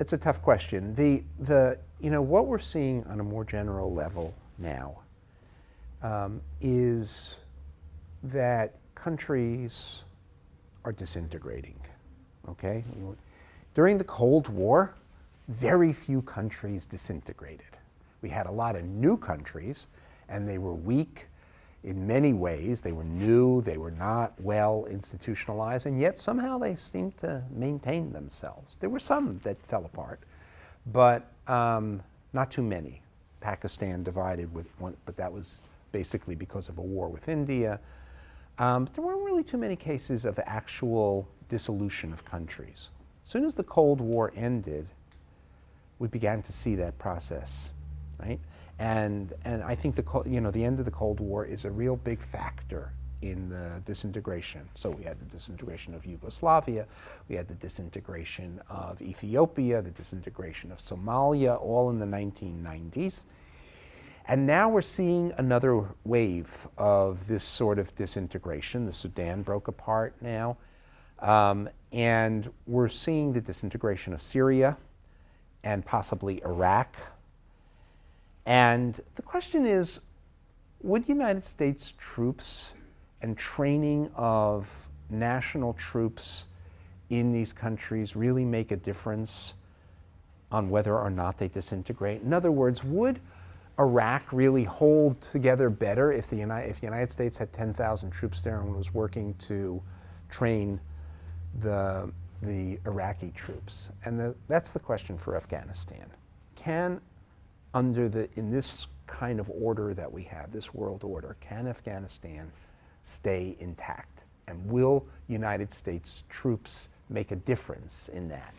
It's a tough question. What we're seeing on a more general level now is that countries are disintegrating, okay? During the Cold War, very few countries disintegrated. We had a lot of new countries, and they were weak in many ways. They were new, they were not well institutionalized, and yet somehow they seemed to maintain themselves. There were some that fell apart, but not too many. Pakistan divided with one, but that was basically because of a war with India. There weren't really too many cases of actual dissolution of countries. As soon as the Cold War ended, we began to see that process, right? And I think the end of the Cold War is a real big factor in the disintegration. So we had the disintegration of Yugoslavia, we had the disintegration of Ethiopia, the disintegration of Somalia, all in the 1990s. And now we're seeing another wave of this sort of disintegration. The Sudan broke apart now. And we're seeing the disintegration of Syria and possibly Iraq. And the question is, would United States troops and training of national troops in these countries really make a difference on whether or not they disintegrate? In other words, would Iraq really hold together better if the United States had 10,000 troops there and was working to train the Iraqi troops? And that's the question for Afghanistan. In this kind of order that we have, this world order, can Afghanistan stay intact? And will United States troops make a difference in that?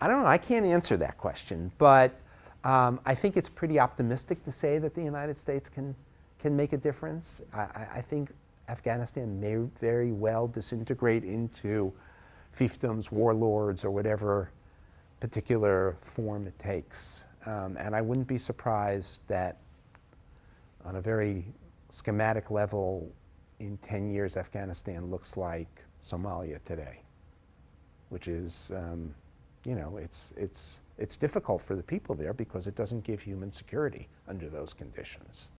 I don't know, I can't answer that question, but I think it's pretty optimistic to say that the United States can make a difference. I think Afghanistan may very well disintegrate into fiefdoms, warlords, or whatever particular form it takes. And I wouldn't be surprised that on a very schematic level, in 10 years, Afghanistan looks like Somalia today, which is, it's difficult for the people there because it doesn't give human security under those conditions.